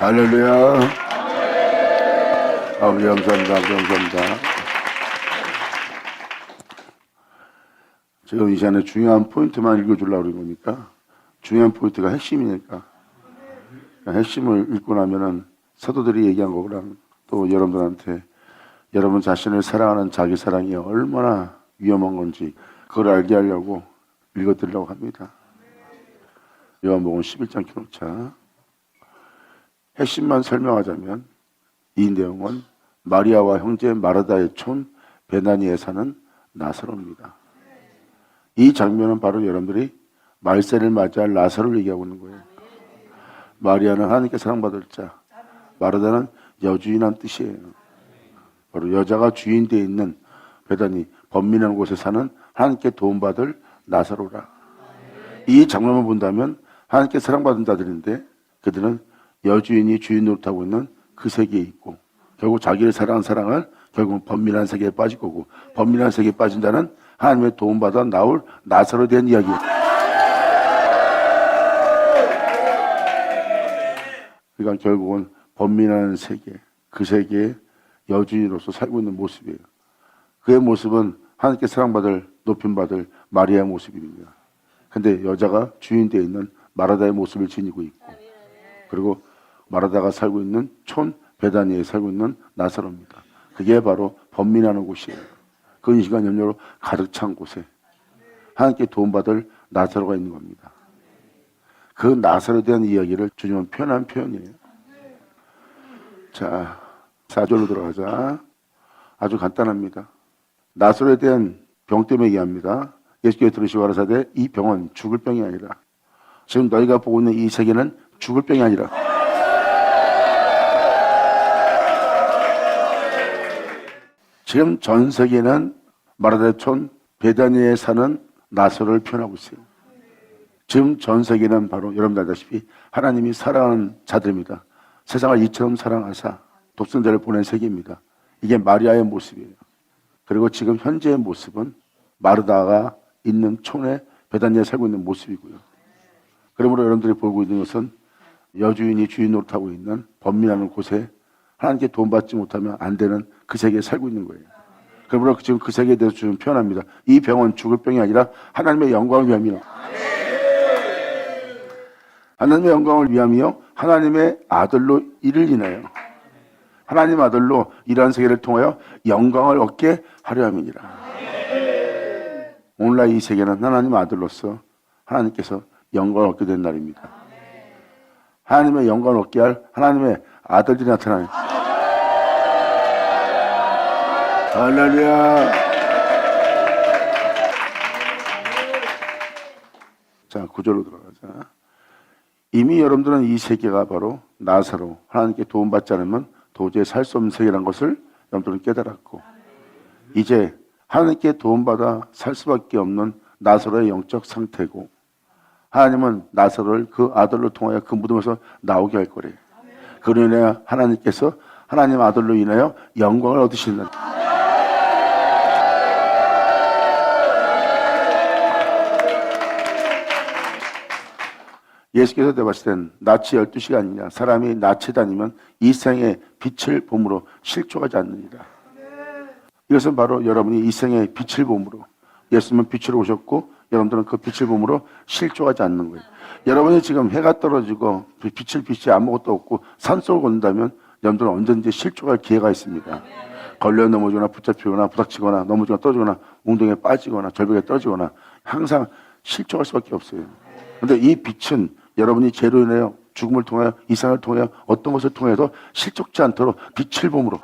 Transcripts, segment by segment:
할렐루야. 아버지 감사합니다. 아버지 감사합니다. 지금 이 시간에 중요한 포인트만 읽어주려고 그런 거니까 중요한 포인트가 핵심이니까 핵심을 읽고 나면은 사도들이 얘기한 거랑 또 여러분들한테 여러분 자신을 사랑하는 자기 사랑이 얼마나 위험한 건지 그걸 알게 하려고 읽어드리려고 합니다. 요한복음 11장 기록자 핵심만 설명하자면 이 내용은 마리아와 형제 마르다의 촌 베다니에 사는 나사로입니다. 이 장면은 바로 여러분들이 말세를 맞이할 나사로를 얘기하고 있는 거예요. 마리아는 하나님께 사랑받을 자, 마르다는 여주인한 뜻이에요. 바로 여자가 주인 되어 있는 베다니 번민한 곳에 사는 하나님께 도움받을 나사로라. 이 장면만 본다면 하나님께 사랑받은 자들인데 그들은 여주인이 주인 노릇하고 있는 그 세계에 있고 결국 자기를 사랑한 사랑을 결국은 번민한 세계에 빠질 거고 번민한 세계에 빠진 자는 하나님의 도움받아 나올 나사로에 대한 이야기예요. 그러니까 결국은 번민한 세계, 그 세계에 여주인으로서 살고 있는 모습이에요. 그의 모습은 하나님께 사랑받을, 높임받을 마리아의 모습입니다. 근데 여자가 주인 되어 있는 마르다의 모습을 지니고 있고 그리고 마르다가 살고 있는 촌 베다니에 살고 있는 나사로입니다. 그게 바로 번민하는 곳이에요. 근시간 염려로 가득 찬 곳에 하나님께 도움받을 나사로가 있는 겁니다. 그 나사로에 대한 이야기를 주님은 표현한 표현이에요. 자, 4절로 들어가자. 아주 간단합니다. 나사로에 대한 병 때문에 얘기합니다. 예수께서 들으시고 가라사대 이 병은 죽을 병이 아니라 지금 너희가 보고 있는 이 세계는 죽을 병이 아니라 지금 전 세계는 마르다의 촌 베다니에 사는 나사로를 표현하고 있어요. 지금 전 세계는 바로 여러분들 알다시피 하나님이 사랑하는 자들입니다. 세상을 이처럼 사랑하사 독생자를 보낸 세계입니다. 이게 마리아의 모습이에요. 그리고 지금 현재의 모습은 마르다가 있는 촌에 베다니에 살고 있는 모습이고요. 그러므로 여러분들이 보고 있는 것은 여주인이 주인 노릇하고 있는 번민하는 곳에 하나님께 도움받지 못하면 안 되는 그 세계에 살고 있는 거예요. 그러므로 지금 그 세계에 대해서 주님 표현합니다. 이 병은 죽을 병이 아니라 하나님의 영광을 위함이요. 하나님의 영광을 위함이요. 하나님의 아들로 이를 인하여 하나님 아들로 이러한 세계를 통하여 영광을 얻게 하려 함이니라. 오늘날 이 세계는 하나님 아들로서 하나님께서 영광을 얻게 된 날입니다. 하나님의 영광을 얻게 할 하나님의 아들들이 나타나요. 할렐루야. 자, 9절로 들어가자. 이미 여러분들은 이 세계가 바로 나사로 하나님께 도움받지 않으면 도저히 살 수 없는 세계라는 것을 여러분들은 깨달았고 이제 하나님께 도움받아 살 수밖에 없는 나사로의 영적 상태고 하나님은 나사로를 그 아들로 통하여 그 무덤에서 나오게 할 거래요. 그로 인하여 하나님께서 하나님 아들로 인하여 영광을 얻으신다. 예수께서 대봤을 땐 나치 12시간이냐 사람이 나치 다니면 이 생의 빛을 봄으로 실족하지 않느니라. 이것은 바로 여러분이 이 생의 빛을 봄으로 예수님은 빛으로 오셨고 여러분들은 그 빛을 봄으로 실족하지 않는 거예요. 여러분이 지금 해가 떨어지고 빛이 아무것도 없고 산속을 걷는다면 여러분들은 언제든지 실족할 기회가 있습니다. 걸려 넘어지거나 붙잡히거나 부닥치거나 넘어지거나 떨어지거나 웅덩이에 빠지거나 절벽에 떨어지거나 항상 실족할 수밖에 없어요. 그런데 이 빛은 여러분이 죄로 인하여 죽음을 통하여 이상을 통하여 어떤 것을 통해서 실족지 않도록 빛을 봄으로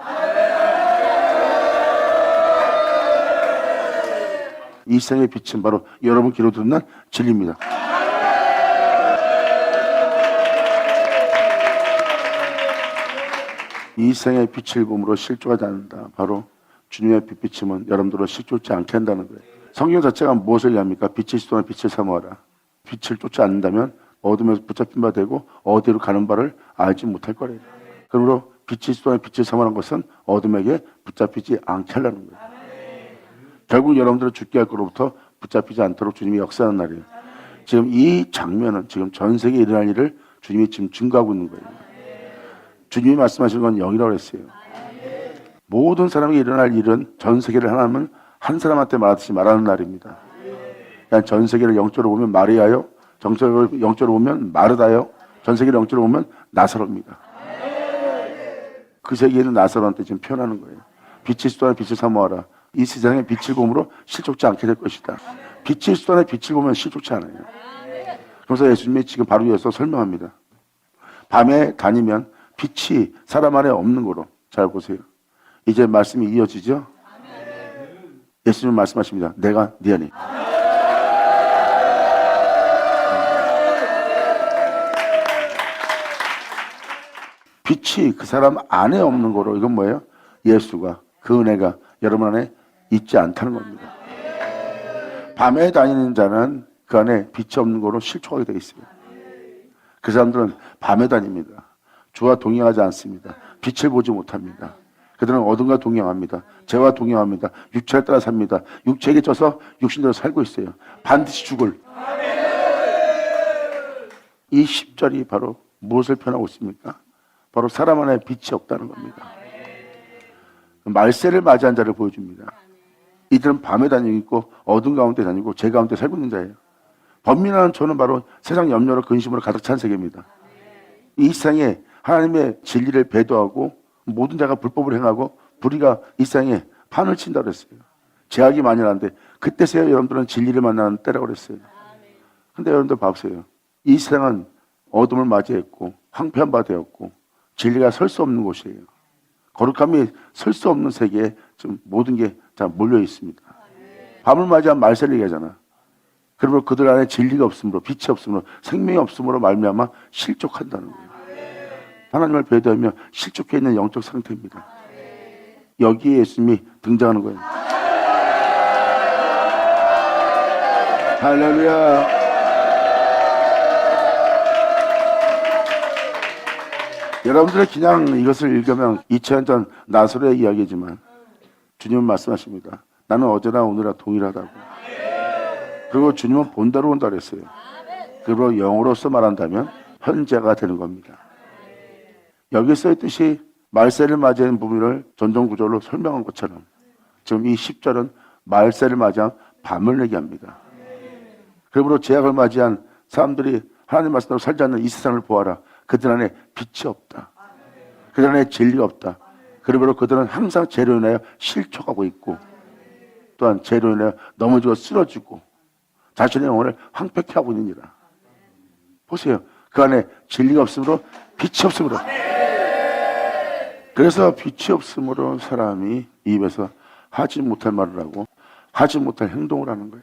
이 생의 빛은 바로 여러분 귀로 듣는 진리입니다. 이 생의 빛을 봄으로 실족하지 않는다. 바로 주님의 빛비침은 여러분들로 실족지 않게 한다는 거예요. 성경 자체가 무엇을 얘기합니까? 빛이 있으나 빛을 사모하라. 빛을 쫓지 않는다면 어둠에서 붙잡힌 바 되고 어디로 가는 바를 알지 못할 거래요. 그러므로 빛이 있으나 빛을 사모하는 것은 어둠에게 붙잡히지 않게 하려는 거예요. 결국 여러분들은 죽게 할 거로부터 붙잡히지 않도록 주님이 역사하는 날이에요. 지금 이 장면은 지금 전 세계에 일어날 일을 주님이 지금 증거하고 있는 거예요. 주님이 말씀하시는 건 영이라고 했어요. 모든 사람에게 일어날 일은 전 세계를 하나님은 한 사람한테 말하듯이 말하는 날입니다. 그냥 전 세계를 영적으로 보면 마리아요, 정적으로 영적으로 보면 마르다요, 전 세계를 영적으로 보면 나사로입니다. 그 세계에는 나사로한테 지금 표현하는 거예요. 빛이 수단에 빛을 사모하라. 이 세상에 빛을 보므로 실족지 않게 될 것이다. 빛이 수단에 빛을 보면 실족지 않아요. 그래서 예수님이 지금 바로 이어서 설명합니다. 밤에 다니면 빛이 사람 안에 없는 거로. 잘 보세요. 이제 말씀이 이어지죠? 예수님 말씀하십니다. 내가 네 안에. 빛이 그 사람 안에 없는 거로. 이건 뭐예요? 예수가, 그 은혜가 여러분 안에 있지 않다는 겁니다. 밤에 다니는 자는 그 안에 빛이 없는 거로 실족하게 되어 있어요. 그 사람들은 밤에 다닙니다. 주와 동행하지 않습니다. 빛을 보지 못합니다. 그들은 어둠과 동행합니다. 죄와 동행합니다. 육체를 따라 삽니다. 육체에게 져서 육신대로 살고 있어요. 반드시 죽을. 이 10절이 바로 무엇을 표현하고 있습니까? 바로 사람 안에 빛이 없다는 겁니다. 말세를 맞이한 자를 보여줍니다. 이들은 밤에 다니고 있고 어둠 가운데 다니고 죄 가운데 살고 있는 자예요. 범민하는 저는 바로 세상 염려로 근심으로 가득 찬 세계입니다. 이 세상에 하나님의 진리를 배도하고 모든 자가 불법을 행하고 불의가 이 세상에 판을 친다고 그랬어요. 제약이 많이 나는데 그때서야 여러분들은 진리를 만나는 때라고 그랬어요. 근데 여러분들 봐보세요. 이 세상은 어둠을 맞이했고 황폐한 바 되었고 진리가 설 수 없는 곳이에요. 거룩함이 설 수 없는 세계에 지금 모든 게 다 몰려 있습니다. 밤을 맞이한 말세를 얘기하잖아. 그러면 그들 안에 진리가 없으므로 빛이 없으므로 생명이 없으므로 말미암아 실족한다는 거예요. 하나님을 배도하며 실족해 있는 영적 상태입니다. 여기에 예수님이 등장하는 거예요. 할렐루야. 여러분들이 그냥 이것을 읽으면 2000년 전 나사로의 이야기지만 주님은 말씀하십니다. 나는 어제나 오늘나 동일하다고. 그리고 주님은 본다로 온다 그랬어요. 그리고 영으로서 말한다면 현재가 되는 겁니다. 여기 써있듯이 말세를 맞이하는 부분을 전정구조로 설명한 것처럼 지금 이 10절은 말세를 맞이한 밤을 얘기합니다. 그러므로 죄악을 맞이한 사람들이 하나님 말씀대로 살지 않는 이 세상을 보아라. 그들 안에 빛이 없다. 그들 안에 진리가 없다. 그러므로 그들은 항상 죄로 인하여 실족하고 있고 또한 죄로 인하여 넘어지고 쓰러지고 자신의 영혼을 황폐케 하고 있느니라. 보세요. 그 안에 진리가 없으므로 빛이 없으므로. 그래서 빛이 없으므로 사람이 입에서 하지 못할 말을 하고 하지 못할 행동을 하는 거예요.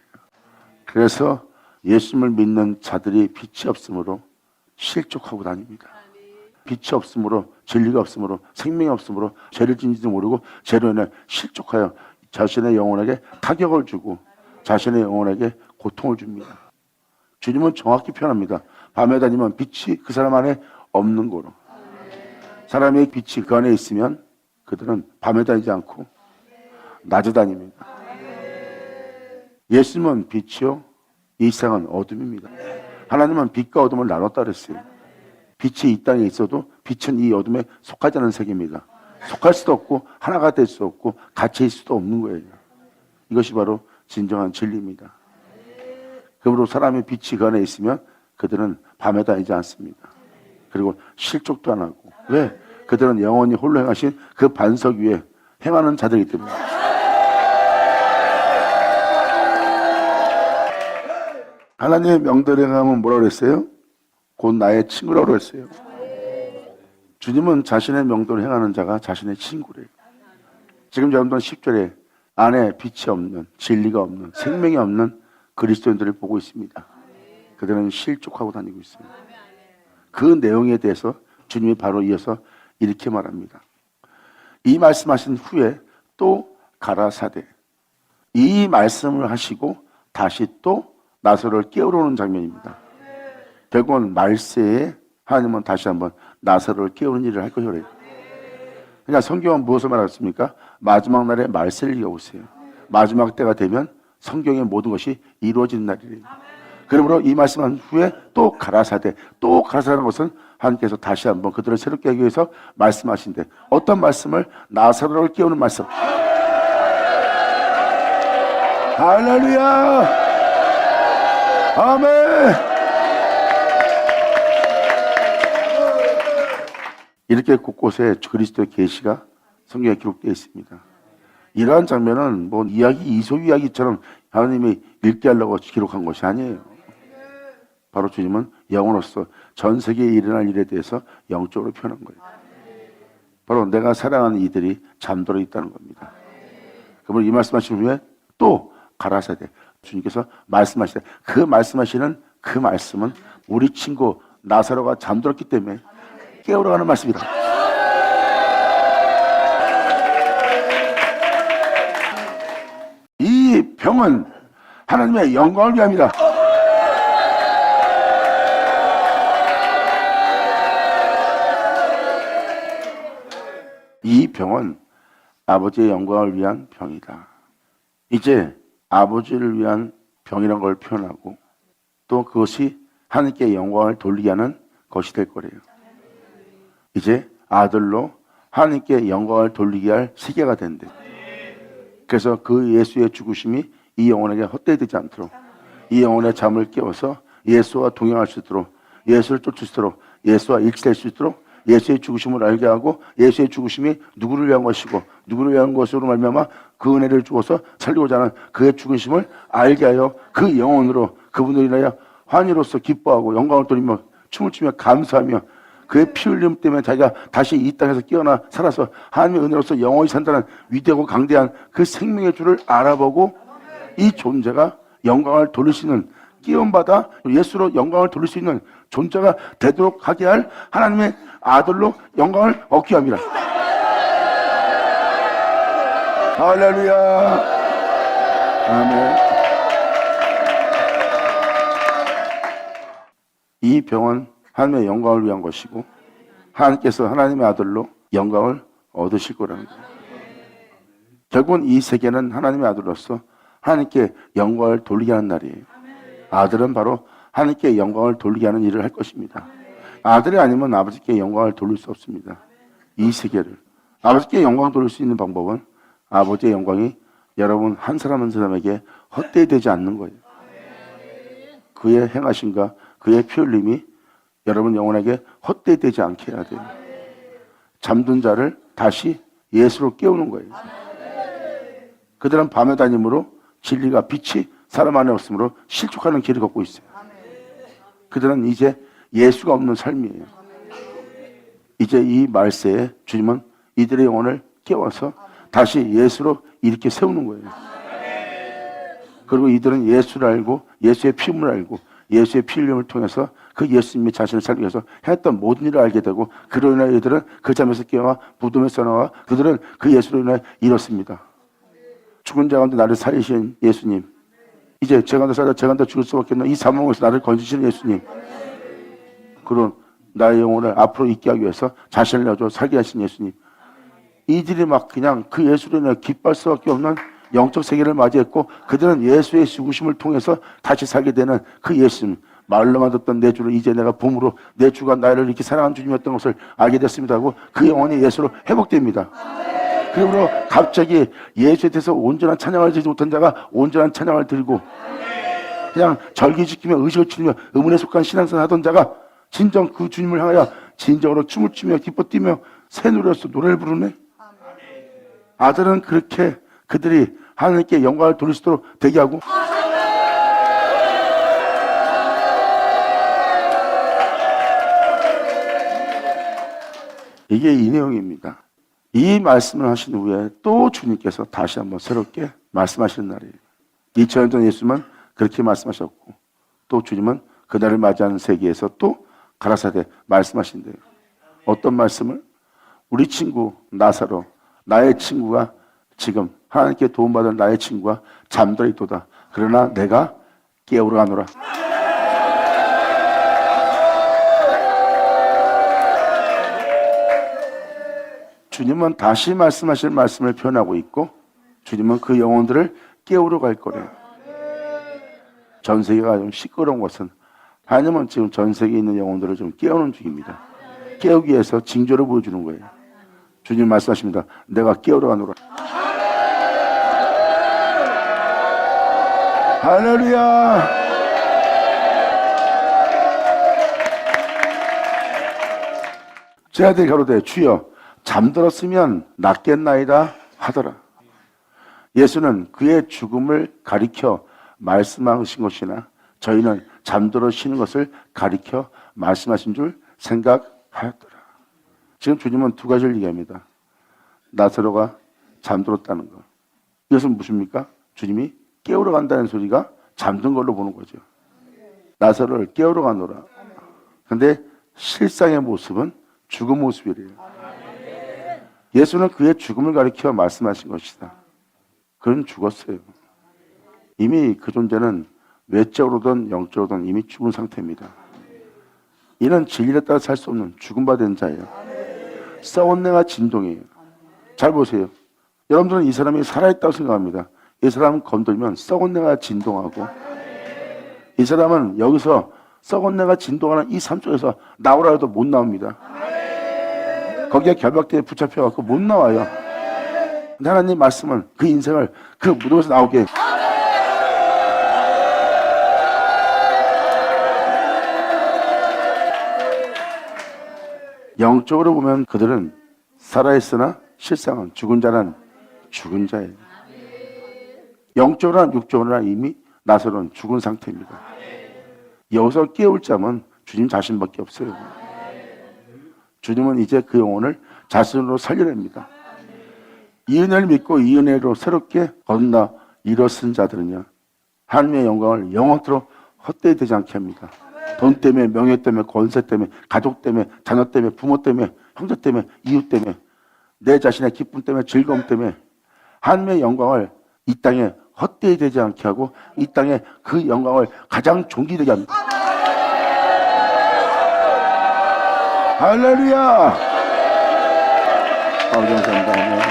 그래서 예수님을 믿는 자들이 빛이 없으므로 실족하고 다닙니다. 빛이 없으므로 진리가 없으므로 생명이 없으므로 죄를 짓는지도 모르고 죄로 인해 실족하여 자신의 영혼에게 타격을 주고 자신의 영혼에게 고통을 줍니다. 주님은 정확히 표현합니다. 밤에 다니면 빛이 그 사람 안에 없는 거로. 사람의 빛이 그 안에 있으면 그들은 밤에 다니지 않고 낮에 다닙니다. 예수님은 빛이요, 이 세상은 어둠입니다. 하나님은 빛과 어둠을 나눴다 그랬어요. 빛이 이 땅에 있어도 빛은 이 어둠에 속하지 않은 세계입니다. 속할 수도 없고 하나가 될 수 없고 갇혀 있을 수도 없는 거예요. 이것이 바로 진정한 진리입니다. 그러므로 사람의 빛이 그 안에 있으면 그들은 밤에 다니지 않습니다. 그리고 실족도 안 하고. 왜? 그들은 영원히 홀로 행하신 그 반석 위에 행하는 자들이기 때문에. 하나님의 명절에 행하면 뭐라고 그랬어요? 곧 나의 친구라고 했어요. 주님은 자신의 명도를 행하는 자가 자신의 친구래요. 지금 여러분들은 10절에 안에 빛이 없는, 진리가 없는, 생명이 없는 그리스도인들을 보고 있습니다. 그들은 실족하고 다니고 있어요. 그 내용에 대해서 주님이 바로 이어서 이렇게 말합니다. 이 말씀하신 후에 또 가라사대. 이 말씀을 하시고 다시 또 나사로를 깨우러 오는 장면입니다. 결국은 말세에 하나님은 다시 한번 나사로를 깨우는 일을 할 것이래요. 그러니까 성경은 무엇을 말했습니까? 마지막 날에 말세를 이어오세요. 마지막 때가 되면 성경의 모든 것이 이루어지는 날이래요. 그러므로 이 말씀한 후에 또 가라사대, 또 가라사대라는 것은 하나님께서 다시 한번 그들을 새롭게 하기 위해서 말씀하신대. 어떤 말씀을? 나사로를 깨우는 말씀. 할렐루야! 아멘! 이렇게 곳곳에 그리스도의 계시가 성경에 기록되어 있습니다. 이러한 장면은 뭐 이야기, 이솝 이야기처럼 하나님이 읽게 하려고 기록한 것이 아니에요. 바로 주님은 영으로서 전 세계에 일어날 일에 대해서 영적으로 표현한 거예요. 바로 내가 사랑하는 이들이 잠들어 있다는 겁니다. 그러면 이 말씀하신 후에 또 가라사대, 주님께서 말씀하시되, 그 말씀하시는 그 말씀은 우리 친구 나사로가 잠들었기 때문에 깨우러 가는 말씀이다. 이 병은 하나님의 영광을 위함이다. 이 병은 아버지의 영광을 위한 병이다. 이제 아버지를 위한 병이라는 걸 표현하고 또 그것이 하나님께 영광을 돌리게 하는 것이 될 거래요. 이제 아들로 하나님께 영광을 돌리게 할 시계가 된대. 그래서 그 예수의 죽으심이 이 영혼에게 헛되지 않도록, 이 영혼의 잠을 깨워서 예수와 동행할 수 있도록, 예수를 쫓을 수 있도록, 예수와 일치될 수 있도록 예수의 죽으심을 알게 하고, 예수의 죽으심이 누구를 위한 것이고 누구를 위한 것으로 말미암아 그 은혜를 주어서 살리고자 하는 그의 죽으심을 알게 하여 그 영혼으로 그분으로 인하여 환희로서 기뻐하고 영광을 돌리며 춤을 추며 감사하며 그의 피 흘림 때문에 자기가 다시 이 땅에서 깨어나 살아서 하나님의 은혜로서 영원히 산다는 위대하고 강대한 그 생명의 주를 알아보고 이 존재가 영광을 돌릴 수 있는, 깨움받아 예수로 영광을 돌릴 수 있는 존재가 되도록 하게 할 하나님의 아들로 영광을 얻게 합니다. 할렐루야. 아멘. 이 병은 하나님의 영광을 위한 것이고 하나님께서 하나님의 아들로 영광을 얻으실 거라는 거예요. 결국은 이 세계는 하나님의 아들로서 하나님께 영광을 돌리게 하는 날이에요. 아들은 바로 하나님께 영광을 돌리게 하는 일을 할 것입니다. 아들이 아니면 아버지께 영광을 돌릴 수 없습니다. 이 세계를 아버지께 영광 돌릴 수 있는 방법은 아버지의 영광이 여러분 한 사람 한 사람에게 헛되이 되지 않는 거예요. 그의 행하심과 그의 피 흘림이 여러분 영혼에게 헛되이 되지 않게 해야 돼요. 잠든 자를 다시 예수로 깨우는 거예요. 그들은 밤에 다니므로 진리가 빛이 사람 안에 없으므로 실족하는 길을 걷고 있어요. 그들은 이제 예수가 없는 삶이에요. 이제 이 말세에 주님은 이들의 영혼을 깨워서 다시 예수로 이렇게 세우는 거예요. 그리고 이들은 예수를 알고 예수의 피임을 알고 예수의 피 흘림을 통해서 그 예수님이 자신을 살리기 위해서 했던 모든 일을 알게 되고, 그로 인하여 이들은 그 잠에서 깨어나 무덤에서 나와 그들은 그 예수로 인하여 일었습니다. 죽은 자 가운데 나를 살리신 예수님, 이제 제 가운데 살아 제 가운데 죽을 수밖에 없는 이 사망에서 나를 건지시는 예수님, 그런 나의 영혼을 앞으로 있게 하기 위해서 자신을 내줘 살게 하신 예수님, 이들이 막 그냥 그 예수로 인해 기뻐할 수밖에 없는 영적 세계를 맞이했고, 그들은 예수의 죽으심을 통해서 다시 살게 되는 그 예수님, 말로만 듣던 내 주를 이제 내가 봄으로 내 주가 나를 이렇게 사랑하는 주님이었던 것을 알게 됐습니다 하고 그 영혼이 예수로 회복됩니다. 그러므로 갑자기 예수에 대해서 온전한 찬양을 드리지 못한 자가 온전한 찬양을 드리고, 그냥 절기 지키며 의식을 추리며 의문에 속한 신앙생활 하던 자가 진정 그 주님을 향하여 진정으로 춤을 추며 기뻐 뛰며 새 노래로서 노래를 부르네. 아들은 그렇게 그들이 하나님께 영광을 돌릴 수 있도록 되게 하고, 이게 이 내용입니다. 이 말씀을 하신 후에 또 주님께서 다시 한번 새롭게 말씀하시는 날이에요. 2000년 전 예수님은 그렇게 말씀하셨고, 또 주님은 그날을 맞이하는 세계에서 또 가라사대 말씀하신대요. 어떤 말씀을? 우리 친구 나사로, 나의 친구가 지금 하나님께 도움받은 나의 친구가 잠들어 있도다. 그러나 내가 깨우러 가노라. 주님은 다시 말씀하실 말씀을 표현하고 있고, 주님은 그 영혼들을 깨우러 갈 거래요. 전 세계가 좀 시끄러운 것은 하나님은 지금 전 세계에 있는 영혼들을 좀 깨우는 중입니다. 깨우기 위해서 징조를 보여주는 거예요. 주님 말씀하십니다. 내가 깨우러 가노라. 할렐루야. 제 아들이 가로되 주여 잠들었으면 낫겠나이다 하더라. 예수는 그의 죽음을 가리켜 말씀하신 것이나 저희는 잠들어 쉬는 것을 가리켜 말씀하신 줄 생각하였더라. 지금 주님은 두 가지를 얘기합니다. 나사로가 잠들었다는 것. 이것은 무엇입니까? 주님이 깨우러 간다는 소리가 잠든 걸로 보는 거죠. 나사로를 깨우러 가노라. 근데 실상의 모습은 죽은 모습이래요. 예수는 그의 죽음을 가리켜 말씀하신 것이다. 그는 죽었어요. 이미 그 존재는 외적으로든 영적으로든 이미 죽은 상태입니다. 이는 진리에 따라 살 수 없는 죽음받은 자예요. 썩은 내가 진동이에요. 잘 보세요. 여러분들은 이 사람이 살아있다고 생각합니다. 이 사람은 건들면 썩은 내가 진동하고, 이 사람은 여기서 썩은 내가 진동하는 이 삶 속에서 나오라 해도 못 나옵니다. 거기에 결박대에 붙잡혀갖고 못 나와요. 근데 하나님 말씀은 그 인생을 그 무덤에서 나오게, 영적으로 보면 그들은 살아있으나 실상은 죽은 자는 죽은 자예요. 영적으로나 육적으로나 이미 나서는 죽은 상태입니다. 여기서 깨울 자는 주님 자신밖에 없어요. 주님은 이제 그 영혼을 자신으로 살려냅니다. 이 은혜를 믿고 이 은혜로 새롭게 건너 일어선 자들은요, 하나님의 영광을 영원토록 헛되이 되지 않게 합니다. 돈 때문에, 명예 때문에, 권세 때문에, 가족 때문에, 자녀 때문에, 부모 때문에, 형제 때문에, 이웃 때문에, 내 자신의 기쁨 때문에, 즐거움 때문에 하나님의 영광을 이 땅에 헛되이 되지 않게 하고 이 땅에 그 영광을 가장 존귀되게 합니다. 할렐루야. 아버지 감사합니다.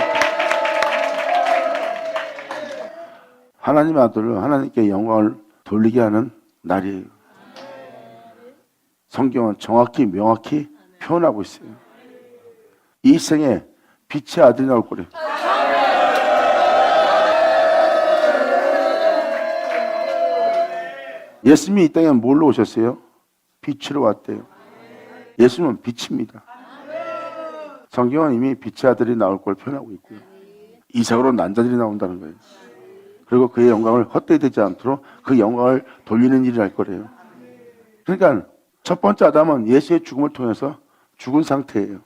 하나님의 아들을 하나님께 영광을 돌리게 하는 날이에요. 성경은 정확히 명확히 표현하고 있어요. 이 생에 빛의 아들이 나올 거래요. 예수님이 이 땅에 뭘로 오셨어요? 빛으로 왔대요. 예수님은 빛입니다. 성경은 이미 빛의 아들이 나올 걸 표현하고 있고요. 이삭으로 난자들이 나온다는 거예요. 그리고 그의 영광을 헛되이 되지 않도록 그 영광을 돌리는 일을 할 거래요. 그러니까 첫 번째 아담은 예수의 죽음을 통해서 죽은 상태예요.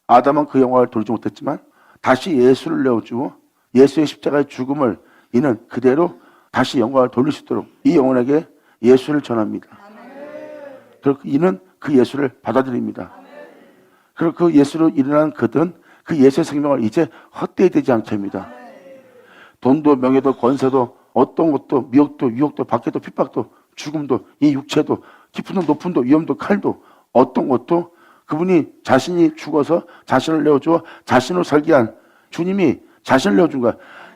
아담은 그 영광을 돌리지 못했지만 다시 예수를 내어주고 예수의 십자가의 죽음을 이는 그대로 다시 영광을 돌릴 수 있도록 이 영혼에게 예수를 전합니다. 그리고 이는 그 예수를 받아들입니다. 그리고 그 예수로 일어난 그들은 그 예수의 생명을 이제 헛되이 되지 않게 합니다. 돈도 명예도 권세도 어떤 것도 미혹도 유혹도 박해도 핍박도 죽음도 이 육체도 깊은도 높은도 위험도 칼도 어떤 것도 그분이 자신이 죽어서 자신을 내어주어 자신으로 살게 한 주님이 자신을 내어준 거야.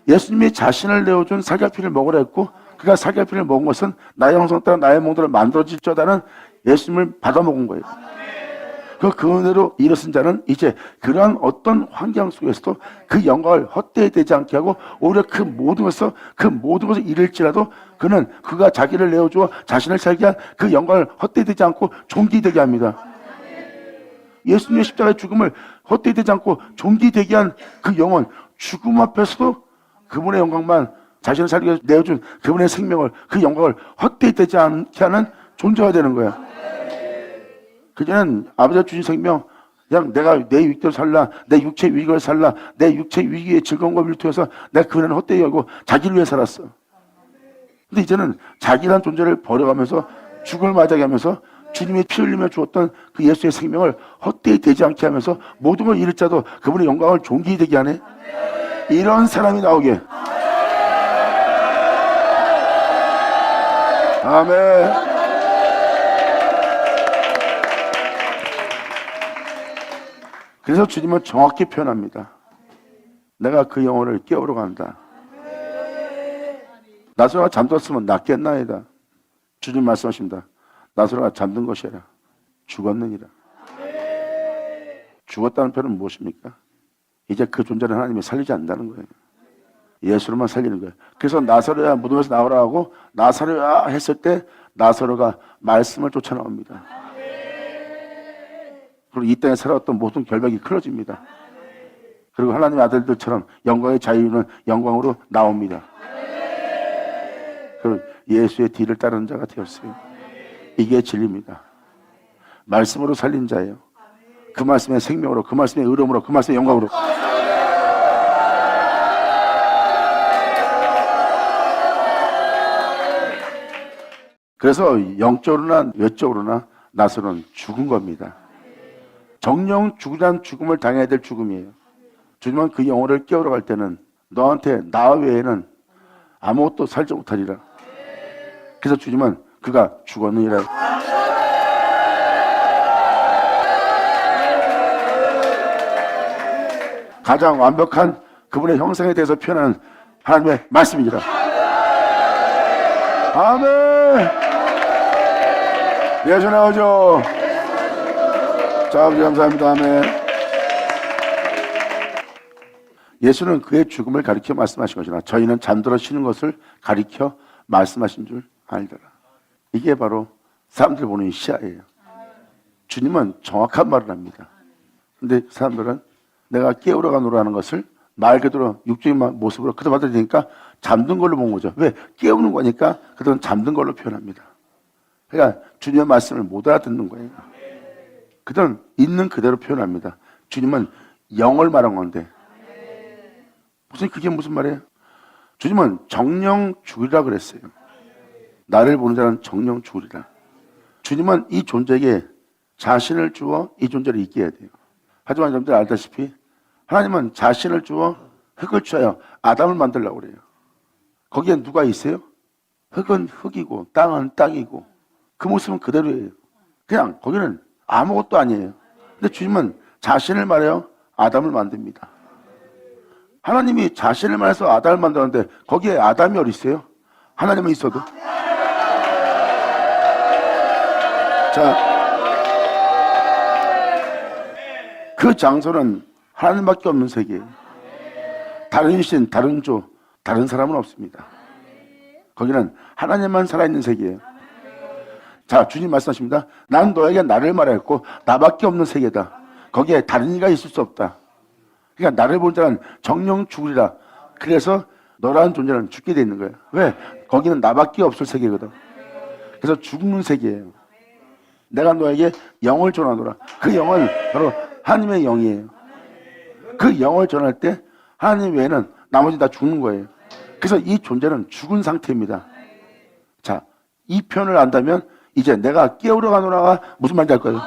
예수님이 자신을 내어준 살갈피를 먹으라 했고 그가 살갈피를 먹은 것은 나의 형상 따라 나의 몸대로 만들어질 자다는 예수님을 받아먹은 거예요. 그 은혜로 일어선 자는 이제 그러한 어떤 환경 속에서도 그 영광을 헛되이 되지 않게 하고 오히려 그 모든 것을 잃을지라도 그는 그가 자기를 내어주어 자신을 살게 한 그 영광을 헛되이 되지 않고 존귀되게 합니다. 예수님의 십자가의 죽음을 헛되이 되지 않고 존귀되게 한 그 영혼, 죽음 앞에서도 그분의 영광만 자신을 살게 내어준 그분의 생명을 그 영광을 헛되이 되지 않게 하는 존재가 되는 거야. 그전엔 아버지가 주신 생명 그냥 내가 내 위기대로 살라, 내 육체 위기를 살라, 내 육체 위기의 즐거움과 밀투해서 내가 그 은혜는 헛되이 하고 자기를 위해 살았어. 근데 이제는 자기란 존재를 버려가면서 죽음을 맞이하게 하면서 주님이 피 흘리며 주었던 그 예수의 생명을 헛되이 되지 않게 하면서 모든 걸 잃을 자도 그분의 영광을 존귀히 되게 하네. 이런 사람이 나오게. 아멘. 그래서 주님은 정확히 표현합니다. 내가 그 영혼을 깨우러 간다. 나사로가 잠들었으면 낫겠나이다. 주님 말씀하십니다. 나사로가 잠든 것이라 죽었느니라. 죽었다는 표현은 무엇입니까? 이제 그 존재를 하나님이 살리지 않는다는 거예요. 예수로만 살리는 거예요. 그래서 나사로야 무덤에서 나오라 하고 나사로야 했을 때 나사로가 말씀을 쫓아 나옵니다. 그리고 이 땅에 살아왔던 모든 결박이 끊어집니다. 그리고 하나님의 아들들처럼 영광의 자유는 영광으로 나옵니다. 그리고 예수의 뒤를 따르는 자가 되었어요. 이게 진리입니다. 말씀으로 살린 자예요. 그 말씀의 생명으로, 그 말씀의 의로움으로, 그 말씀의 영광으로. 그래서 영적으로나 외적으로나 나사로는 죽은 겁니다. 정령 죽으란 죽음을 당해야 될 죽음이에요. 주님은 그 영혼을 깨우러 갈 때는 너한테 나 외에는 아무것도 살지 못하리라. 그래서 주님은 그가 죽었느니라. 가장 완벽한 그분의 형상에 대해서 표현하는 하나님의 말씀이니라. 아멘. 예수 나오죠. 자, 아버지 감사합니다. 아멘. 예수는 그의 죽음을 가리켜 말씀하신 것이나 저희는 잠들어 쉬는 것을 가리켜 말씀하신 줄 알더라. 이게 바로 사람들 보는 시야예요. 주님은 정확한 말을 합니다. 근데 사람들은 내가 깨우러 가노라는 것을 말 그대로 육적인 모습으로 그대로 받아들이니까 잠든 걸로 본 거죠. 왜? 깨우는 거니까 그들은 잠든 걸로 표현합니다. 그러니까 주님의 말씀을 못 알아듣는 거예요. 그들은 있는 그대로 표현합니다. 주님은 영을 말한 건데 그게 무슨 말이에요? 주님은 정령 죽으리라 그랬어요. 나를 보는 자는 정령 죽으리라. 주님은 이 존재에게 자신을 주어 이 존재를 있게 해야 돼요. 하지만 여러분들 알다시피 하나님은 자신을 주어 흙을 취하여 아담을 만들려고 그래요. 거기에 누가 있어요? 흙은 흙이고 땅은 땅이고 그 모습은 그대로예요. 그냥 거기는 아무것도 아니에요. 근데 주님은 자신을 말해요. 아담을 만듭니다. 하나님이 자신을 말해서 아담을 만들었는데 거기에 아담이 어디 있어요? 하나님은 있어도. 자, 그 장소는 하나님밖에 없는 세계예요. 다른 신, 다른 조, 다른 사람은 없습니다. 거기는 하나님만 살아있는 세계예요. 자, 주님 말씀하십니다. 난 너에게 나를 말했고 나밖에 없는 세계다. 거기에 다른 이가 있을 수 없다. 그러니까 나를 본 자는 정령 죽으리라. 그래서 너라는 존재는 죽게 돼 있는 거예요. 왜? 거기는 나밖에 없을 세계거든. 그래서 죽는 세계예요. 내가 너에게 영을 전하노라. 그 영은 바로 하나님의 영이에요. 그 영을 전할 때 하나님 외에는 나머지 다 죽는 거예요. 그래서 이 존재는 죽은 상태입니다. 자, 이 표현을 안다면 이제 내가 깨우러 가노라가 무슨 말인지 알 거예요.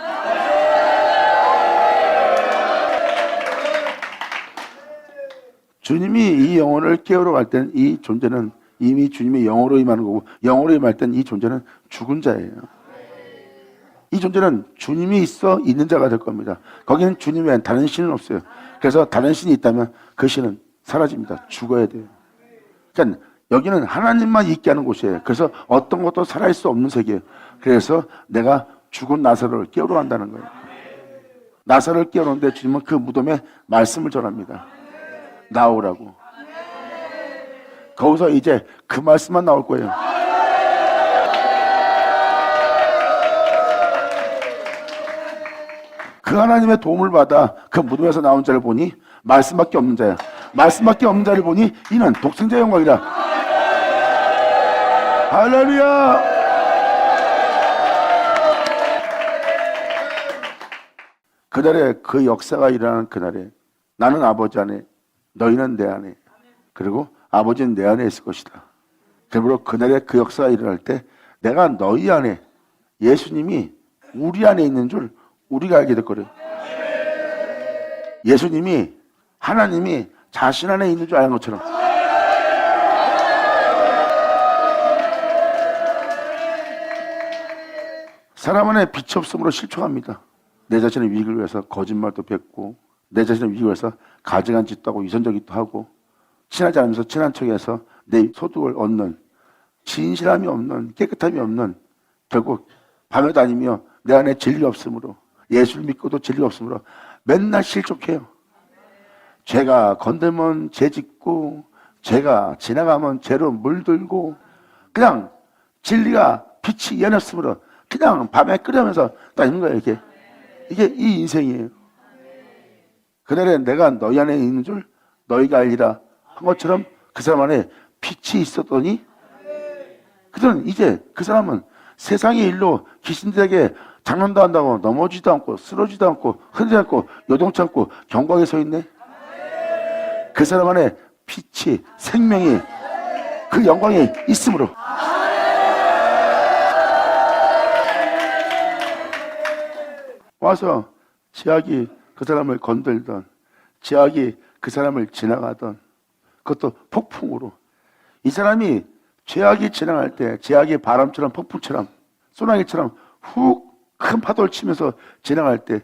주님이 이 영혼을 깨우러 갈 때는 이 존재는 이미 주님의 영으로 임하는 거고 영으로 임할 때는 이 존재는 죽은 자예요. 이 존재는 주님이 있어 있는 자가 될 겁니다. 거기는 주님 외엔 다른 신은 없어요. 그래서 다른 신이 있다면 그 신은 사라집니다. 죽어야 돼요. 그러니까 여기는 하나님만 있게 하는 곳이에요. 그래서 어떤 것도 살아있을 수 없는 세계예요. 그래서 내가 죽은 나사로를 깨우러 간다는 거예요. 나사로를 깨우는데 주님은 그 무덤에 말씀을 전합니다. 나오라고. 거기서 이제 그 말씀만 나올 거예요. 그 하나님의 도움을 받아 그 무덤에서 나온 자를 보니 말씀밖에 없는 자야. 말씀밖에 없는 자를 보니 이는 독생자의 영광이라. 할렐루야. 그날에 그 역사가 일어나는 그날에 나는 아버지 안에 너희는 내 안에 그리고 아버지는 내 안에 있을 것이다. 그러므로 그날에 그 역사가 일어날 때 내가 너희 안에 예수님이 우리 안에 있는 줄 우리가 알게 될 거래요. 예수님이 하나님이 자신 안에 있는 줄 아는 것처럼 사람 안에 빛이 없음으로 실족합니다. 내 자신의 위익을 위해서 거짓말도 뱉고 내 자신의 위익을 위해서 가증한 짓도 하고 위선적이도 하고 친하지 않으면서 친한 척해서 내 소득을 얻는 진실함이 없는 깨끗함이 없는 결국 밤에 다니며 내 안에 진리가 없으므로, 예수를 믿고도 진리가 없으므로 맨날 실족해요. 죄가 건들면 죄 짓고, 죄가 지나가면 죄로 물들고, 그냥 진리가 빛이 연했으므로 그냥 밤에 끓여면서 다니는 거예요. 이게 이 인생이에요. 그날에 내가 너희 안에 있는 줄 너희가 알리라 한 것처럼 그 사람 안에 빛이 있었더니, 그들은 이제 그 사람은 세상의 일로 귀신들에게 장난도 한다고 넘어지도 않고 쓰러지도 않고 흔들지 않고 요동치 않고 경고하게 서 있네. 그 사람 안에 빛이, 생명이, 그 영광이 있으므로. 와서 죄악이 그 사람을 건들던, 죄악이 그 사람을 지나가던, 그것도 폭풍으로. 이 사람이 죄악이 지나갈 때, 죄악이 바람처럼 폭풍처럼 소나기처럼 훅 큰 파도를 치면서 지나갈 때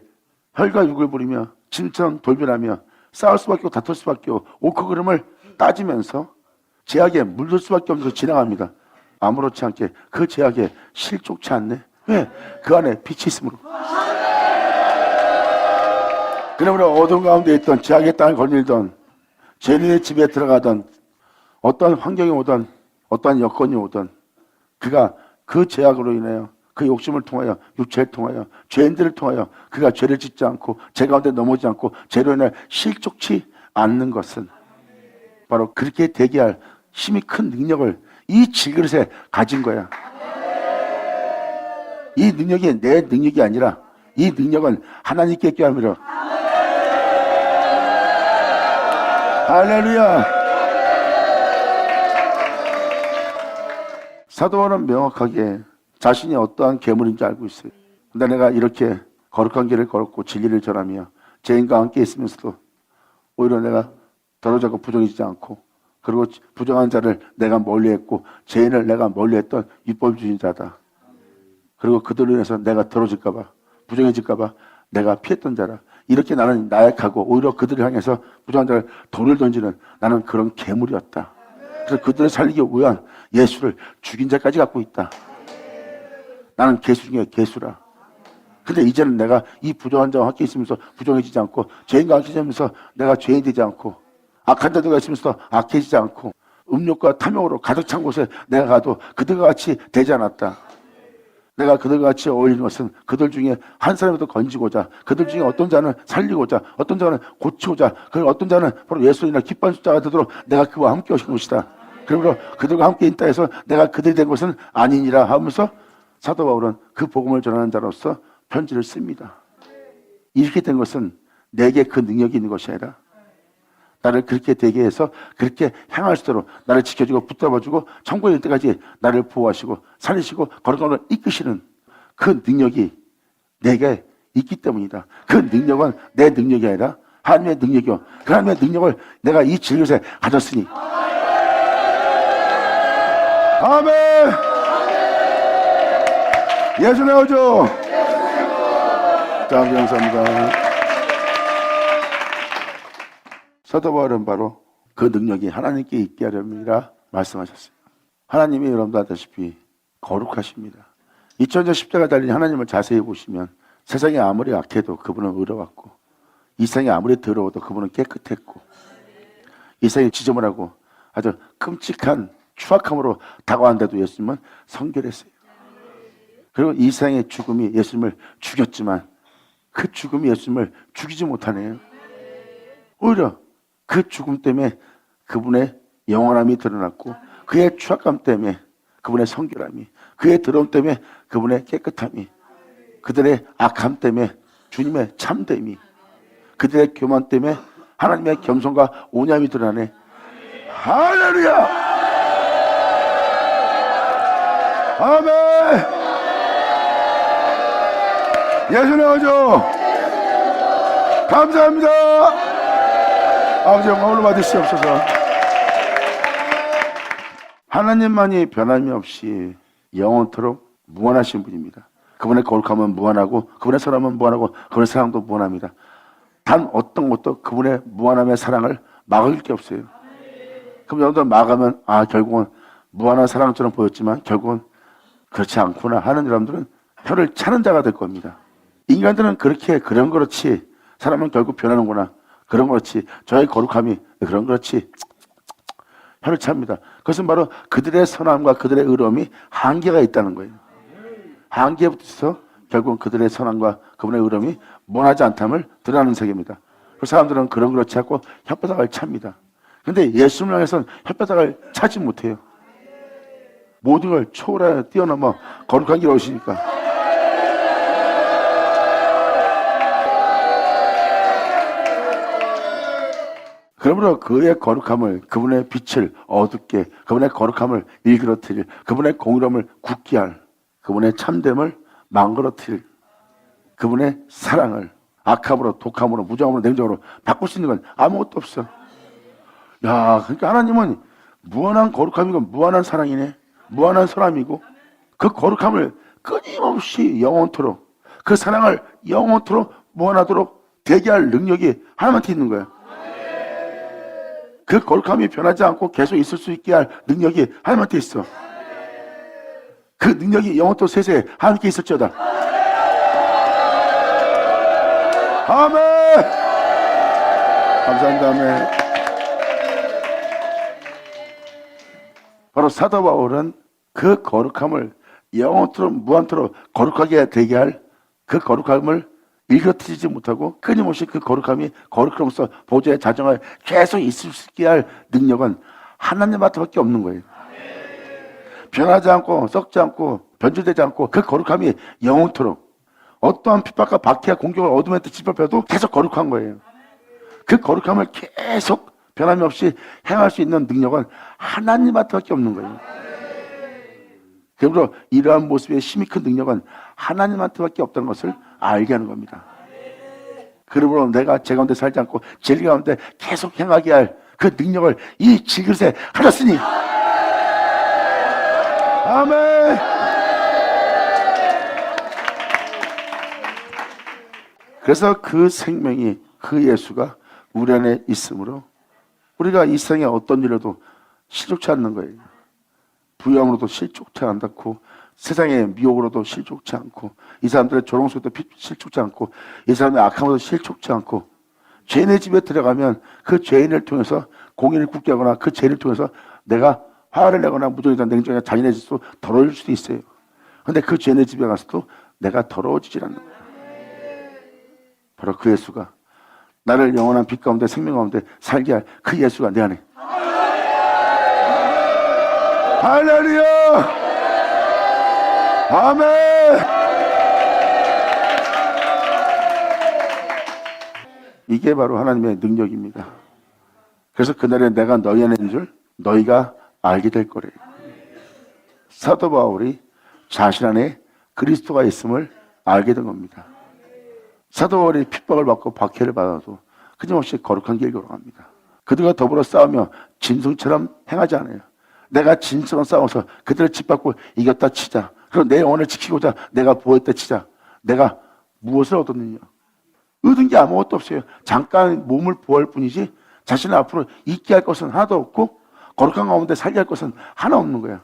혈과 육을 부리며 진처럼 돌변하며 싸울 수밖에 없고 다툴 수밖에 없고 옳고 그름을 따지면서 죄악에 물들 수밖에 없어서 지나갑니다. 아무렇지 않게 그 죄악에 실족치 않네. 왜? 그 안에 빛이 있으므로. 그러므로 어두운 가운데 있던, 죄악의 땅을 거닐던, 죄인의 집에 들어가던, 어떤 환경이 오던, 어떤 여건이 오던, 그가 그 죄악으로 인하여, 그 욕심을 통하여, 육체를 통하여, 죄인들을 통하여 그가 죄를 짓지 않고 죄 가운데 넘어지지 않고 죄로 인하여 실족치 않는 것은 바로 그렇게 되게 할 힘이 큰 능력을 이 질그릇에 가진 거야. 이 능력이 내 능력이 아니라 이 능력은 하나님께 껴함이라. 할렐루야. 사도 바울은 명확하게 자신이 어떠한 괴물인지 알고 있어요. 근데 내가 이렇게 거룩한 길을 걸었고 진리를 전하며 죄인과 함께 있으면서도 오히려 내가 더러워지고 부정해지지 않고, 그리고 부정한 자를 내가 멀리했고 죄인을 내가 멀리했던 율법주의 자다. 그리고 그들로 인해서 내가 더러워질까 봐, 부정해질까 봐 내가 피했던 자라. 이렇게 나는 나약하고 오히려 그들을 향해서 부정한 자를 돌을 던지는 나는 그런 괴물이었다. 그래서 그들을 살리기 위한 예수를 죽인 자까지 갖고 있다. 나는 개수 중에 개수라. 근데 이제는 내가 이 부정한 자와 함께 있으면서 부정해지지 않고, 죄인과 함께 있으면서 내가 죄인 되지 않고, 악한 자들과 있으면서 악해지지 않고, 음욕과 탐욕으로 가득 찬 곳에 내가 가도 그들과 같이 되지 않았다. 내가 그들과 같이 어울리는 것은 그들 중에 한 사람이라도 건지고자, 그들 중에 어떤 자는 살리고자, 어떤 자는 고치고자, 그 어떤 자는 바로 예수로 인해 기뻐하는 숫자가 되도록 내가 그와 함께 오신 것이다. 그러므로 그들과 함께 있다 해서 내가 그들이 된 것은 아니니라 하면서 사도 바울은 그 복음을 전하는 자로서 편지를 씁니다. 이렇게 된 것은 내게 그 능력이 있는 것이 아니라 나를 그렇게 되게 해서 그렇게 향할 수 있도록 나를 지켜주고 붙잡아주고 천국에 이를 때까지 나를 보호하시고 살리시고 거룩함으로 이끄시는 그 능력이 내게 있기 때문이다. 그 능력은 내 능력이 아니라 하나님의 능력이요. 그 하나님의 능력을 내가 이 질그릇에 가졌으니. 아멘. 예수 나오죠. 자, 감사합니다. 사도 바울은 바로 그 능력이 하나님께 있게 하렵니다 말씀하셨어요. 하나님이 여러분도 아다시피 거룩하십니다. 2000년 십자가 달린 하나님을 자세히 보시면 세상이 아무리 악해도 그분은 의로웠고, 이 세상이 아무리 더러워도 그분은 깨끗했고, 이 세상이 지저분하고 아주 끔찍한 추악함으로 다가왔는데도 예수님은 성결했어요. 그리고 이 세상의 죽음이 예수님을 죽였지만 그 죽음이 예수님을 죽이지 못하네요. 오히려 그 죽음 때문에 그분의 영원함이 드러났고, 그의 추악감 때문에 그분의 성결함이, 그의 더러움 때문에 그분의 깨끗함이, 그들의 악함 때문에 주님의 참됨이, 그들의 교만 때문에 하나님의 겸손과 온유함이 드러나네. 할렐루야. 아멘. 예수 나오죠. 감사합니다. 아버지 영광을 받으시옵소서. 하나님만이 변함이 없이 영원토록 무한하신 분입니다. 그분의 거룩함은 무한하고, 그분의 사랑은 무한하고, 그분의 사랑도 무한합니다. 단 어떤 것도 그분의 무한함의 사랑을 막을 게 없어요. 그럼 여러분들 막으면 결국은 무한한 사랑처럼 보였지만 결국은 그렇지 않구나 하는 여러분들은 혀를 차는 자가 될 겁니다. 인간들은 그렇게 그런 그렇지, 사람은 결국 변하는구나, 그런 그렇지, 저의 거룩함이 그런 그렇지 혀를 찹니다. 그것은 바로 그들의 선함과 그들의 의로움이 한계가 있다는 거예요. 한계부터 결국은 그들의 선함과 그분의 의로움이 무한하지 않담을 드러나는 세계입니다. 그 사람들은 그런 그렇지 않고 혓바닥을 찹니다. 근데 예수님을 향해서는 혓바닥을 차지 못해요. 모든 걸 초월해 뛰어넘어 거룩한 길을 오시니까. 그러므로 그의 거룩함을, 그분의 빛을 어둡게, 그분의 거룩함을 일그러뜨릴, 그분의 공의로움을 굳게 할, 그분의 참됨을 망그러뜨릴, 그분의 사랑을 악함으로, 독함으로, 무정함으로, 냉정으로 바꿀 수 있는 건 아무것도 없어. 야, 그러니까 하나님은 무한한 거룩함이고 무한한 사랑이네. 무한한 사람이고 그 거룩함을 끊임없이 영원토록, 그 사랑을 영원토록 무한하도록 되게 할 능력이 하나님한테 있는 거야. 그 거룩함이 변하지 않고 계속 있을 수 있게 할 능력이 하나님한테 있어. 그 능력이 영원토록 세세에 하나님께 있을지어다. 아멘. 감사합니다. 아멘. 바로 사도 바울은 그 거룩함을 영원토록 무한토록 거룩하게 되게 할 그 거룩함을 일그러뜨리지 못하고 끊임없이 그 거룩함이 거룩함으로써 보좌의 자정을 계속 있을 수 있게 할 능력은 하나님한테밖에 없는 거예요. 변하지 않고 썩지 않고 변질되지 않고 그 거룩함이 영원토록 어떠한 핍박과 박해와 공격을 어둠에 짓밟혀도 계속 거룩한 거예요. 그 거룩함을 계속 변함이 없이 행할 수 있는 능력은 하나님한테밖에 없는 거예요. 그러므로 이러한 모습의 힘이 큰 능력은 하나님한테밖에 없다는 것을 알게 하는 겁니다. 그러므로 내가 제 가운데 살지 않고 진리 가운데 계속 행하게 할 그 능력을 이 질그릇에 가졌으니 아멘. 그래서 그 생명이, 그 예수가 우리 안에 있으므로 우리가 이 세상에 어떤 일에도 실족치 않는 거예요. 부양으로도 실족치 않고, 세상의 미혹으로도 실족치 않고, 이 사람들의 조롱 속에도 실족치 않고, 이 사람의 악함으로도 실족치 않고, 죄인의 집에 들어가면 그 죄인을 통해서 공의를 굳게 하거나 그 죄인을 통해서 내가 화를 내거나 무정이나 냉정이나 잔인해질 수도 더러울 수도 있어요. 그런데 그 죄인의 집에 가서도 내가 더러워지질 않는 거예요. 바로 그 예수가, 나를 영원한 빛 가운데 생명 가운데 살게 할 그 예수가 내 안에. 할렐루야! 아멘! 이게 바로 하나님의 능력입니다. 그래서 그날에 내가 너희 안에 있는 줄 너희가 알게 될 거래요. 사도 바울이 자신 안에 그리스도가 있음을 알게 된 겁니다. 사도 바울이 핍박을 받고 박해를 받아도 끊임없이 거룩한 길을 걸어갑니다. 그들과 더불어 싸우며 짐승처럼 행하지 않아요. 내가 짐승처럼 싸워서 그들을 짓밟고 이겼다 치자. 그럼 내 영혼을 지키고자 내가 보였다 치자. 내가 무엇을 얻었느냐? 얻은 게 아무것도 없어요. 잠깐 몸을 보호할 뿐이지 자신을 앞으로 있게 할 것은 하나도 없고 거룩한 가운데 살게 할 것은 하나 없는 거야.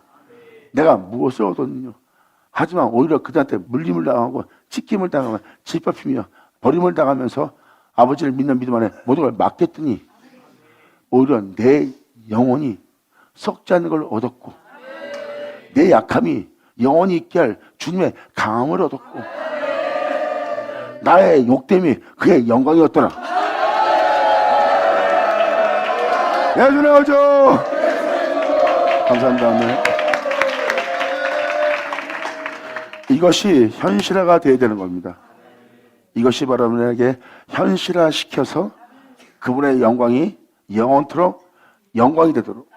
내가 무엇을 얻었느냐? 하지만 오히려 그들한테 물림을 당하고 찢김을 당하고 짓밟히며 버림을 당하면서 아버지를 믿는 믿음 안에 모든 걸 맡겼더니 오히려 내 영혼이 썩지 않는 걸 얻었고 내 약함이 영원히 있게 할 주님의 강함을 얻었고 나의 욕됨이 그의 영광이었더라. 예수님 오죠. 감사합니다. 이것이 현실화가 되어야 되는 겁니다. 이것이 바로 우리에게 현실화시켜서 그분의 영광이 영원토록 영광이 되도록,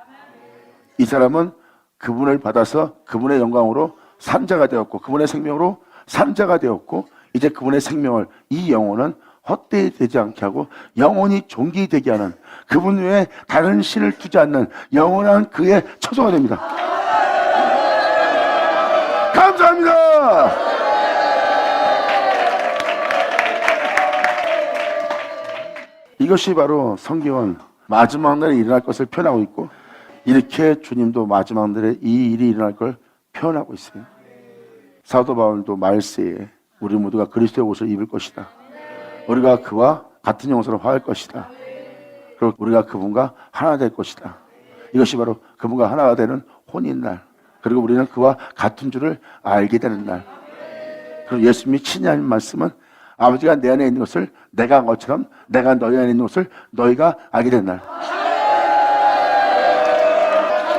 이 사람은 그분을 받아서 그분의 영광으로 산 자가 되었고 그분의 생명으로 산 자가 되었고 이제 그분의 생명을, 이 영혼은 헛되이 되지 않게 하고 영원히 존귀되게 하는, 그분 외에 다른 신을 두지 않는 영원한 그의 처소가 됩니다. 감사합니다. 이것이 바로 성경은 마지막 날에 일어날 것을 표현하고 있고, 이렇게 주님도 마지막 날에 이 일이 일어날 걸 표현하고 있어요. 사도 바울도 말세에 우리 모두가 그리스도의 옷을 입을 것이다. 우리가 그와 같은 영성으로 화할 것이다. 그리고 우리가 그분과 하나 될 것이다. 이것이 바로 그분과 하나가 되는 혼인날. 그리고 우리는 그와 같은 줄을 알게 되는 날. 그리고 예수님이 친히 하신 말씀은 아버지가 내 안에 있는 것을 내가 한 것처럼 내가 너희 안에 있는 것을 너희가 알게 되는 날.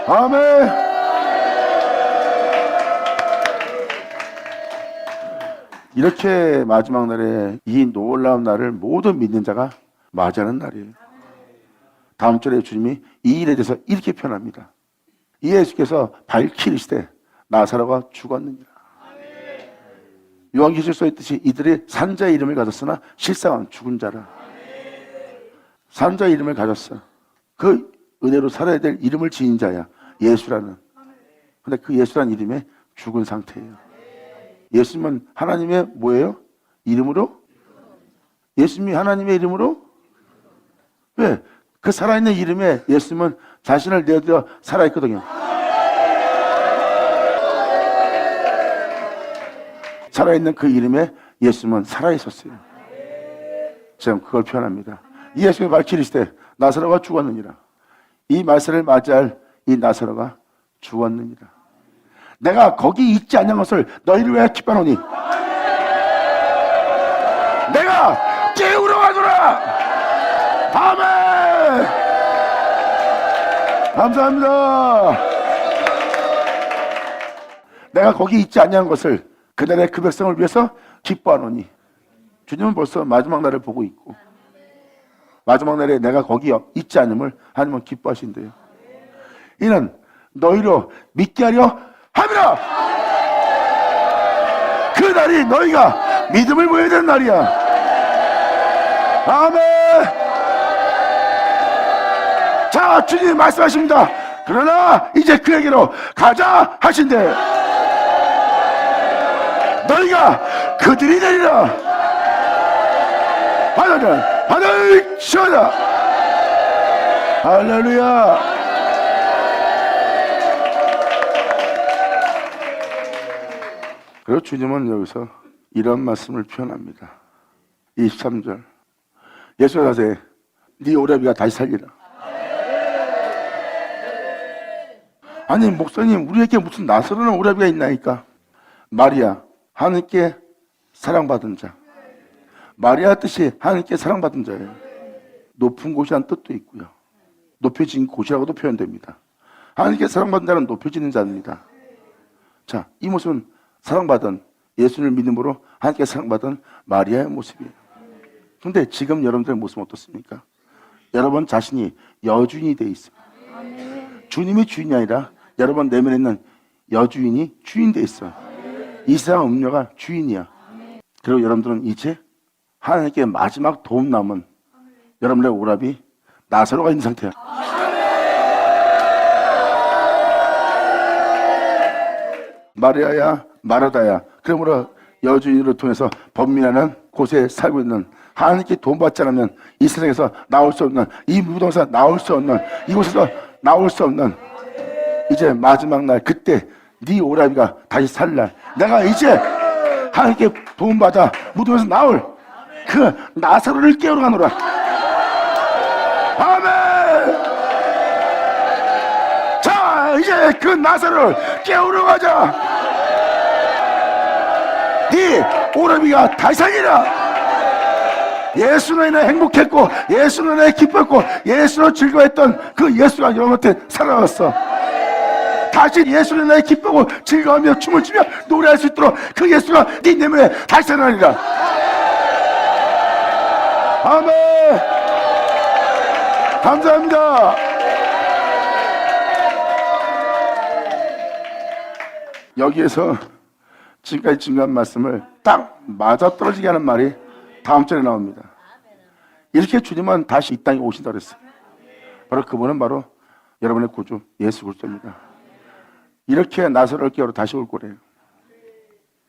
아멘. 이렇게 마지막 날에 이 놀라운 날을 모든 믿는 자가 맞이하는 날이에요. 다음 절에 주님이 이 일에 대해서 이렇게 표현합니다. 이 예수께서 밝히시되 나사로가 죽었느니라. 요한계시록에 있듯이 이들이 산자의 이름을 가졌으나 실상은 죽은 자라. 산자의 이름을 가졌어. 그 은혜로 살아야 될 이름을 지닌 자야. 예수라는. 근데 그 예수라는 이름에 죽은 상태예요. 예수님은 하나님의 뭐예요? 이름으로? 예수님이 하나님의 이름으로? 왜? 그 살아있는 이름에 예수님은 자신을 내어드려 살아있거든요. 살아있는 그 이름에 예수님은 살아있었어요. 지금 그걸 표현합니다. 이 예수가 밝히시되 나사로가 죽었느니라. 이 말세를 맞이할 이 나사로가 죽었느니라. 내가 거기 있지 않는 것을 너희를 왜 기뻐하노니? 내가 깨우러 가노라. 아멘. 감사합니다. 내가 거기 있지 않냐는 것을 그날의 그 백성을 위해서 기뻐하노니. 주님은 벌써 마지막 날을 보고 있고 마지막 날에 내가 거기 있지 않음을 하나님은 기뻐하신대요. 이는 너희로 믿게 하려 함이라. 그 날이 너희가 믿음을 보여야 되는 날이야. 아멘. 자, 주님 말씀하십니다. 그러나 이제 그에게로 가자 하신대. 너희가 그들이 되리라. 하늘 시원하. 할렐루야. 그리고 주님은 여기서 이런 말씀을 표현합니다. 23절. 예수가 가세 네 오라비가 다시 살리라. 아니 목사님 우리에게 무슨 나사로는 오라비가 있나이까? 마리아 하나님께 사랑받은 자. 마리아 뜻이 하나님께 사랑받은 자예요. 높은 곳이라는 뜻도 있고요. 높여진 곳이라고도 표현됩니다. 하나님께 사랑받은 자는 높여지는 자입니다. 자, 이 모습은 사랑받은 예수를 믿음으로 하나님께 사랑받은 마리아의 모습이에요. 그런데 지금 여러분들의 모습은 어떻습니까? 여러분 자신이 여주인이 되어 있어요. 주님이 주인이 아니라 여러분 내면에 있는 여주인이 주인 되어 있어요. 이 세상 음료가 주인이야. 그리고 여러분들은 이제 하나님께 마지막 도움 남은 여러분의 오랍이 나사로가 있는 상태야. 마리아야 마르다야. 그러므로 여주인으로 통해서 번민하는 곳에 살고 있는 하나님께 도움받지 않으면 이 세상에서 나올 수 없는 이 무덤에서 나올 수 없는 이곳에서 나올 수 없는 이제 마지막 날 그때 네 오라비가 다시 살 날 내가 이제 하나님께 도움받아 무덤에서 나올 그 나사로를 깨우러 가노라. 아멘. 자 이제 그 나사로를 깨우러 가자. 네 오라비가 다시 살리라. 예수로 인해 행복했고 예수로 인해 기뻤고 예수로 즐거워했던 그 예수가 여러분한테 살아났어. 다시 예수로 인해 기쁘고 즐거워하며 춤을 추며 노래할 수 있도록 그 예수가 네 내면에 다시 살아나리라. 아멘. 감사합니다. 여기에서 지금까지 증거한 말씀을 딱 맞아떨어지게 하는 말이 다음 절에 나옵니다. 이렇게 주님은 다시 이 땅에 오신다고 했어요. 바로 그분은 바로 여러분의 구주 예수 그리스도입니다. 이렇게 나사로를 깨우러 다시 올 거래요.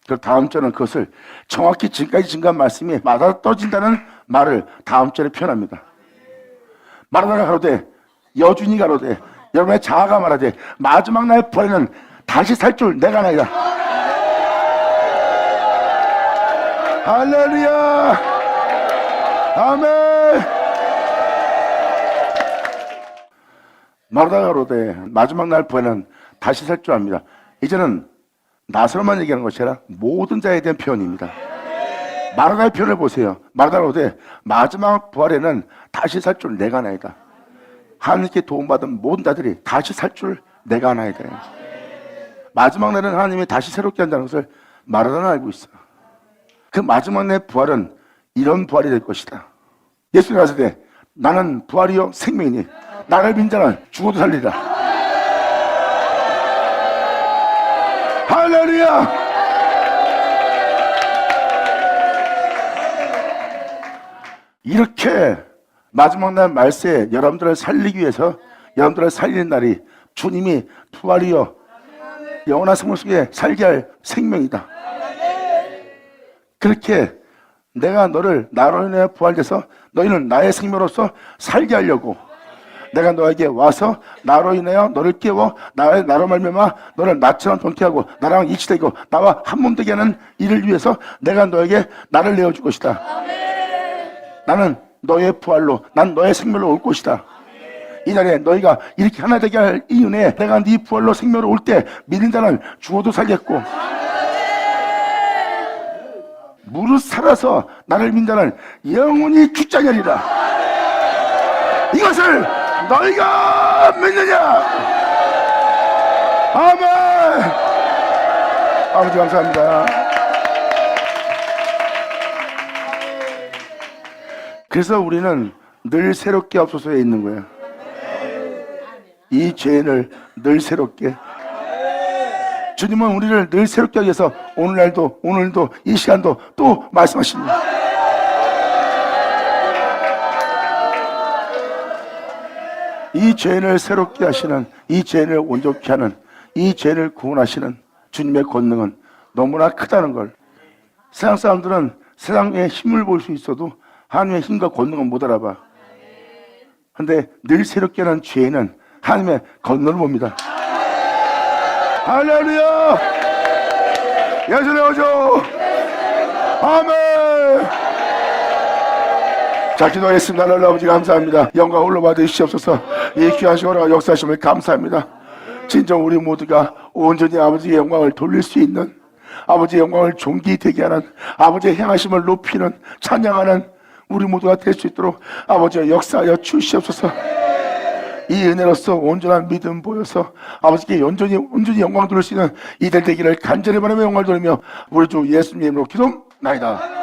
그 다음 절은 그것을 정확히 지금까지 증거한 말씀이 맞아떨어진다는 말을 다음 절에 표현합니다. 마르다가 가로되 여주인이 가로되 여러분의 자아가 말하되 마지막 날 부활에는 다시 살 줄 내가 아니라. 할렐루야. 아멘. 마르다가 가로되 마지막 날 부활은 다시 살 줄 압니다. 이제는 나서로만 얘기하는 것이 아니라 모든 자에 대한 표현입니다. 마르다의 표현을 보세요. 마르다가 가로되 마지막 부활에는 다시 살 줄 내가 아나이다. 하나님께 도움받은 모든 자들이 다시 살 줄 내가 아나이다. 마지막 날은 하나님이 다시 새롭게 한다는 것을 마르다는 알고 있어. 그 마지막 날 부활은 이런 부활이 될 것이다. 예수님 가시되 나는 부활이요 생명이니 나를 믿는 자는 죽어도 살리라. 할렐루야. 이렇게 마지막 날 말세에 여러분들을 살리기 위해서 여러분들을 살리는 날이 주님이 부활이요 영원한 생명 속에 살게 할 생명이다. 그렇게 내가 너를 나로 인해 부활돼서 너희는 나의 생명으로서 살게 하려고 내가 너에게 와서 나로 인하여 너를 깨워 나로 말미암아 너를 나처럼 동태하고 나랑 이치되고 나와 한 몸 되게 하는 일을 위해서 내가 너에게 나를 내어줄 것이다. 나는 너의 부활로 난 너의 생명으로 올 것이다. 이 날에 너희가 이렇게 하나 되게 할 이유에 내가 네 부활로 생명으로 올 때 믿는 자는 죽어도 살겠고 무릇 살아서 나를 믿는 자는 영원히 죽자니라. 이것을 너희가 믿느냐? 아멘. 아버지 감사합니다. 그래서 우리는 늘 새롭게 앞서서에 있는 거예요. 이 죄인을 늘 새롭게. 주님은 우리를 늘 새롭게 하기 위해서 오늘날도 오늘도 이 시간도 또 말씀하십니다. 이 죄인을 새롭게 하시는, 이 죄인을 온전케 하는, 이 죄인을 구원하시는 주님의 권능은 너무나 크다는 걸. 세상 사람들은 세상의 힘을 볼 수 있어도 하나님의 힘과 권능은 못 알아봐. 그런데 늘 새롭게 하는 죄인은 하나님의 권능을 봅니다. 할렐루야. 예수의 오죠. 아멘. 자, 기도하겠습니다. 하나님 아버지 감사합니다. 영광 홀로 받으시옵소서. 이 귀한 시간과 역사하심을 감사합니다. 진정 우리 모두가 온전히 아버지의 영광을 돌릴 수 있는, 아버지의 영광을 존귀되게 하는, 아버지의 행하심을 높이는, 찬양하는 우리 모두가 될 수 있도록 아버지의 역사하여 주시옵소서. 이 은혜로서 온전한 믿음 보여서 아버지께 온전히 영광 돌릴 수 있는 이들 되기를 간절히 바라며 영광을 돌리며 우리 주 예수님의 이름으로 기도나이다.